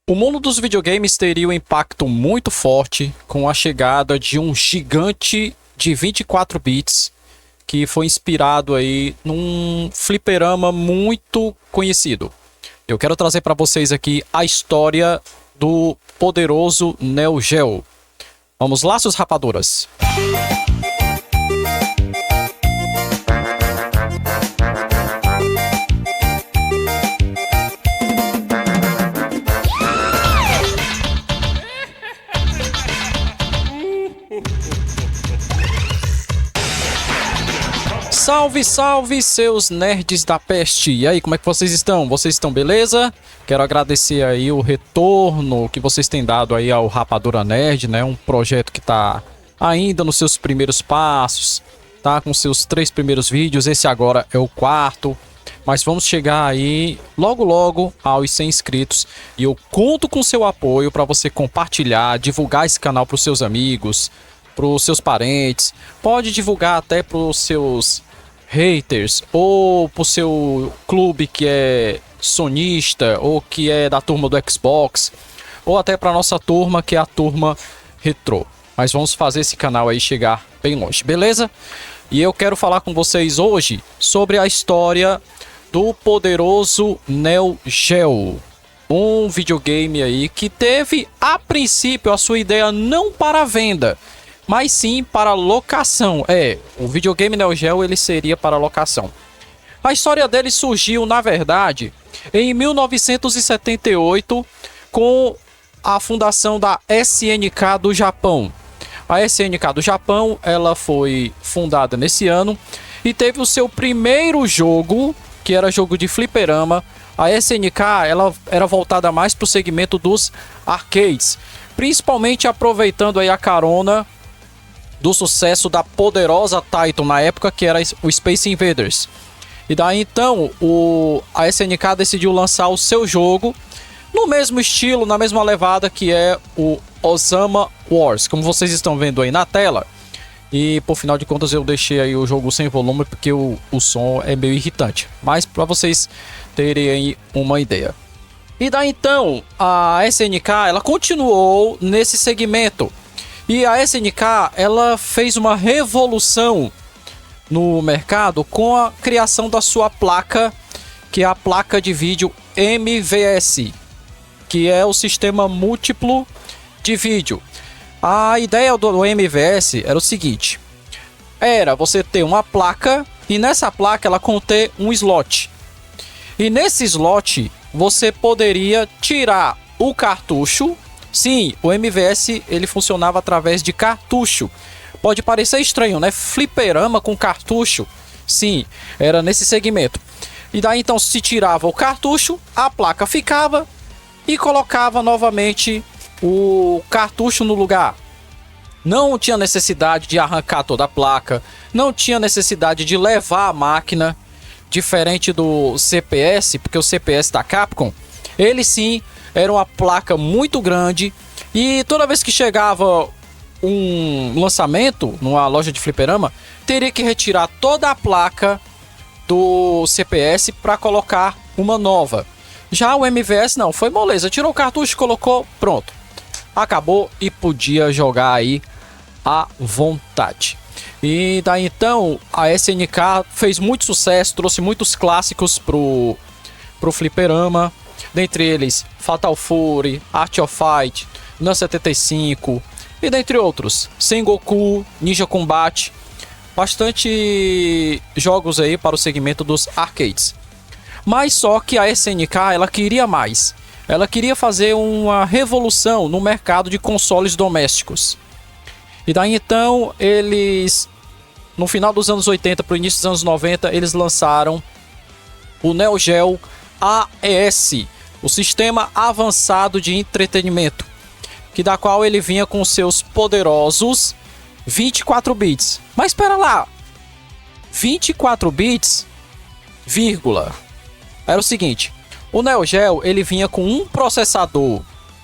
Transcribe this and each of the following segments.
O mundo dos videogames teria um impacto muito forte com a chegada de um gigante de 24 bits que foi inspirado aí num fliperama muito conhecido. Eu quero trazer para vocês aqui a história do poderoso Neo Geo. Vamos lá, seus rapaduras! Salve, salve, seus nerds da peste! E aí, como é que vocês estão? Vocês estão beleza? Quero agradecer aí o retorno que vocês têm dado aí ao Rapadura Nerd, né? Um projeto que tá ainda nos seus primeiros passos, tá com seus 3 primeiros vídeos, esse agora é o 4º. Mas vamos chegar aí logo logo aos 100 inscritos e eu conto com seu apoio para você compartilhar, divulgar esse canal para os seus amigos, para os seus parentes, pode divulgar até para os seus haters ou pro seu clube que é sonista ou que é da turma do Xbox ou até pra nossa turma que é a turma retrô. Mas vamos fazer esse canal aí chegar bem longe, beleza? E eu quero falar com vocês hoje sobre a história do poderoso Neo Geo, um videogame aí que teve a princípio a sua ideia não para venda, mas sim para locação. O videogame Neo Geo ele seria para locação. A história dele surgiu, na verdade, em 1978 com a fundação da SNK do Japão. A SNK do Japão, ela foi fundada nesse ano e teve o seu primeiro jogo, que era jogo de fliperama. A SNK, ela era voltada mais para o segmento dos arcades, principalmente aproveitando aí a carona do sucesso da poderosa Titan na época, que era o Space Invaders. E daí então a SNK decidiu lançar o seu jogo no mesmo estilo, na mesma levada, que é o Osama Wars, como vocês estão vendo aí na tela. E por final de contas eu deixei aí o jogo sem volume porque o som é meio irritante, mas para vocês terem aí uma ideia. E daí então a SNK ela continuou nesse segmento. E a SNK, ela fez uma revolução no mercado com a criação da sua placa, que é a placa de vídeo MVS, que é o sistema múltiplo de vídeo. A ideia do MVS era o seguinte: era você ter uma placa e nessa placa ela conter um slot. E nesse slot você poderia tirar o cartucho. Sim, o MVS ele funcionava através de cartucho. Pode parecer estranho, né? Fliperama com cartucho. Sim, era nesse segmento. E daí então se tirava o cartucho, a placa ficava e colocava novamente o cartucho no lugar. Não tinha necessidade de arrancar toda a placa, não tinha necessidade de levar a máquina, diferente do CPS, porque o CPS da Capcom, ele sim era uma placa muito grande e toda vez que chegava um lançamento numa loja de fliperama, teria que retirar toda a placa do CPS para colocar uma nova. Já o MVS não, foi moleza, tirou o cartucho, colocou, pronto. Acabou e podia jogar aí à vontade. E daí então a SNK fez muito sucesso, trouxe muitos clássicos pro fliperama. Dentre eles, Fatal Fury, Art of Fight, NAN 75 e dentre outros, Sengoku, Ninja Combat. Bastante jogos aí para o segmento dos arcades. Mas só que a SNK ela queria mais. Ela queria fazer uma revolução no mercado de consoles domésticos. E daí então eles, no final dos anos 80 para o início dos anos 90, eles lançaram o Neo Geo AES, o sistema avançado de entretenimento, que da qual ele vinha com seus poderosos 24 bits. Mas espera lá, 24 bits, vírgula. Era o seguinte, o Neo Geo ele vinha com um processador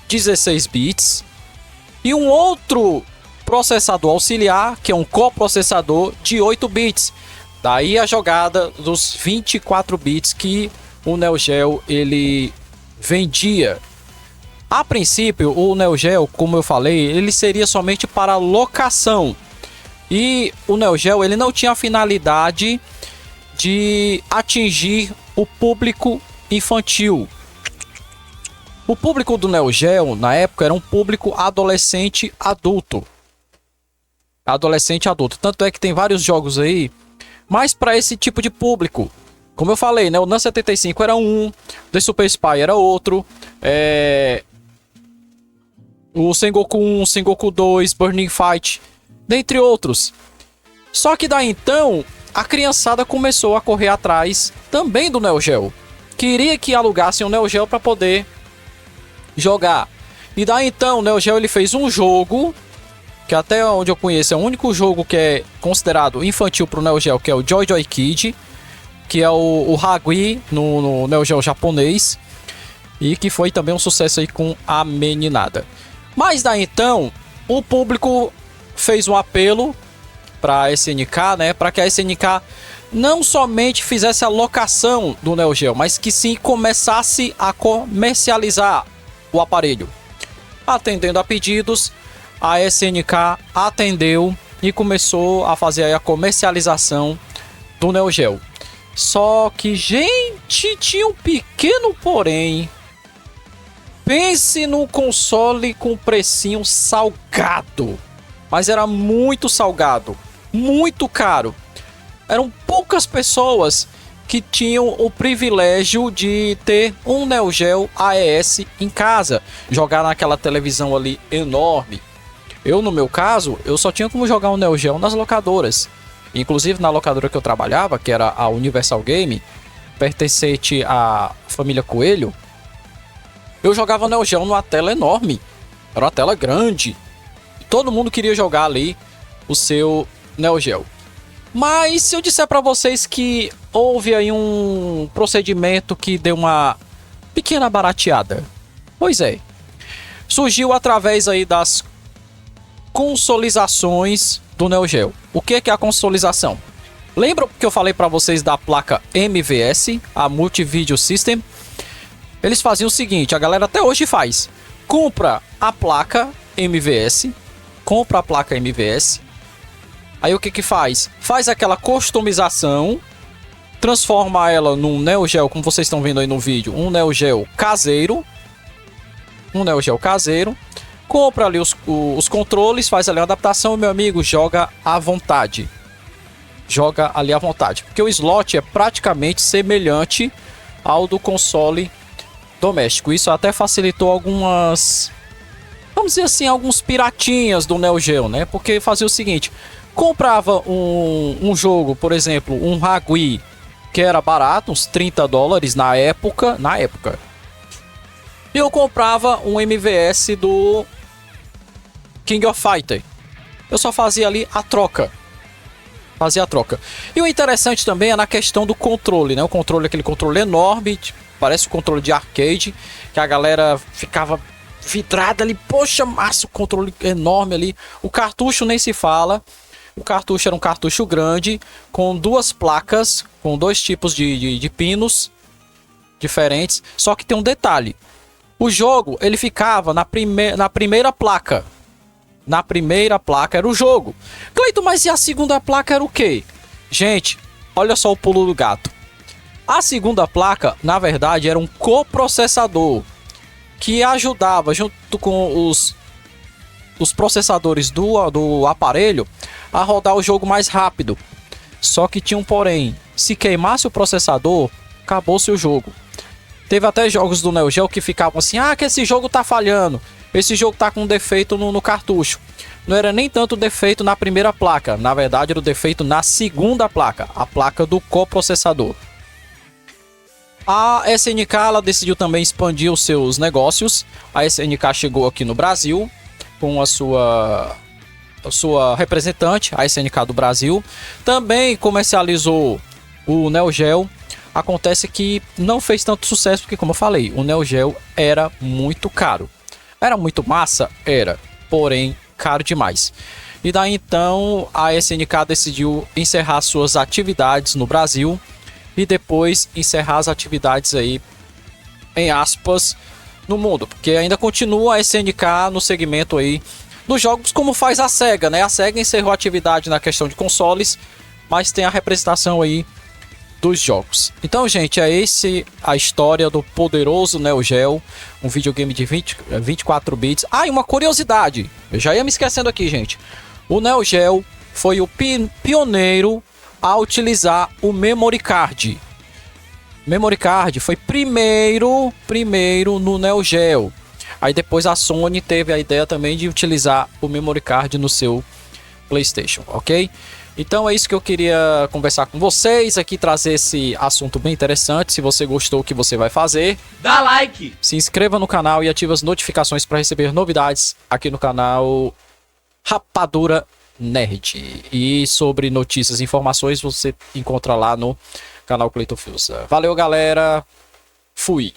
16 bits e um outro processador auxiliar, que é um coprocessador de 8 bits. Daí a jogada dos 24 bits que o Neo Geo ele vendia. A princípio, o Neo Geo, como eu falei, ele seria somente para locação. E o Neo Geo, ele não tinha a finalidade de atingir o público infantil. O público do Neo Geo, na época, era um público adolescente adulto. Adolescente adulto. Tanto é que tem vários jogos aí, mas para esse tipo de público. Como eu falei, né? O NAN 75 era um, The Super Spy era outro, o Sengoku 1, Sengoku 2, Burning Fight, dentre outros. Só que daí então, a criançada começou a correr atrás também do Neo Geo. Queria que alugassem o Neo Geo para poder jogar. E daí então, o Neo Geo ele fez um jogo, que até onde eu conheço é o único jogo que é considerado infantil pro Neo Geo, que é o Joy Joy Kid, que é o Hagui no Neo Geo japonês, e que foi também um sucesso aí com a meninada. Mas daí então, o público fez um apelo para a SNK, né, para que a SNK não somente fizesse a locação do Neo Geo, mas que sim começasse a comercializar o aparelho. Atendendo a pedidos, a SNK atendeu e começou a fazer aí a comercialização do Neo Geo. Só que, gente, tinha um pequeno porém. Pense num console com precinho salgado. Mas era muito salgado, muito caro. Eram poucas pessoas que tinham o privilégio de ter um Neo Geo AES em casa, jogar naquela televisão ali enorme. Eu, no meu caso, eu só tinha como jogar um Neo Geo nas locadoras. Inclusive na locadora que eu trabalhava, que era a Universal Game, pertencente à família Coelho, eu jogava Neo Geo numa tela enorme. Era uma tela grande. Todo mundo queria jogar ali o seu Neo Geo. Mas se eu disser para vocês que houve aí um procedimento que deu uma pequena barateada. Pois é. Surgiu através aí das consolizações do Neo Geo. O que é a consolização? Lembra que eu falei para vocês da placa MVS, a Multi Video System? Eles faziam o seguinte, a galera até hoje faz. Compra a placa MVS, aí o que faz? Faz aquela customização, transforma ela num Neo Geo, como vocês estão vendo aí no vídeo, um Neo Geo caseiro, compra ali os controles, faz ali uma adaptação e, meu amigo, joga à vontade. Joga ali à vontade, porque o slot é praticamente semelhante ao do console doméstico. Isso até facilitou algumas, vamos dizer assim, alguns piratinhas do Neo Geo, né? Porque fazia o seguinte, comprava um jogo, por exemplo, um Hagui, que era barato, uns $30 na época. E eu comprava um MVS do King of Fighter. Eu só fazia ali a troca. E o interessante também é na questão do controle, né? O controle, aquele controle enorme, parece um controle de arcade, que a galera ficava vidrada ali. Poxa, massa, o controle enorme ali. O cartucho nem se fala. O cartucho era um cartucho grande, com duas placas, com dois tipos de pinos diferentes. Só que tem um detalhe. O jogo, ele ficava na primeira placa. Na primeira placa era o jogo. Cleiton, mas e a segunda placa era o quê? Gente, olha só o pulo do gato. A segunda placa, na verdade, era um coprocessador que ajudava, junto com os processadores do aparelho, a rodar o jogo mais rápido. Só que tinha um porém. Se queimasse o processador, acabou-se o jogo. Teve até jogos do Neo Geo que ficavam assim, que esse jogo tá falhando. Esse jogo tá com defeito no cartucho. Não era nem tanto defeito na primeira placa. Na verdade, era o defeito na segunda placa. A placa do coprocessador. A SNK ela decidiu também expandir os seus negócios. A SNK chegou aqui no Brasil com a sua representante, a SNK do Brasil. Também comercializou o Neo Geo. Acontece que não fez tanto sucesso porque, como eu falei, o Neo Geo era muito caro. Era muito massa? Era. Porém, caro demais. E daí então a SNK decidiu encerrar suas atividades no Brasil e depois encerrar as atividades aí, em aspas, no mundo, porque ainda continua a SNK no segmento aí dos jogos, como faz a SEGA, né? A SEGA encerrou a atividade na questão de consoles, mas tem a representação aí dos jogos. Então, gente, é esse a história do poderoso Neo Geo, um videogame de 24 bits. Ah, e uma curiosidade, eu já ia me esquecendo aqui, gente. O Neo Geo foi o pioneiro a utilizar o Memory Card. Memory Card foi primeiro no Neo Geo. Aí depois a Sony teve a ideia também de utilizar o Memory Card no seu PlayStation, ok? Então é isso que eu queria conversar com vocês aqui, trazer esse assunto bem interessante. Se você gostou, o que você vai fazer? Dá like! Se inscreva no canal e ative as notificações para receber novidades aqui no canal Rapadura Nerd. E sobre notícias e informações você encontra lá no canal Cleiton Filsa. Valeu, galera. Fui.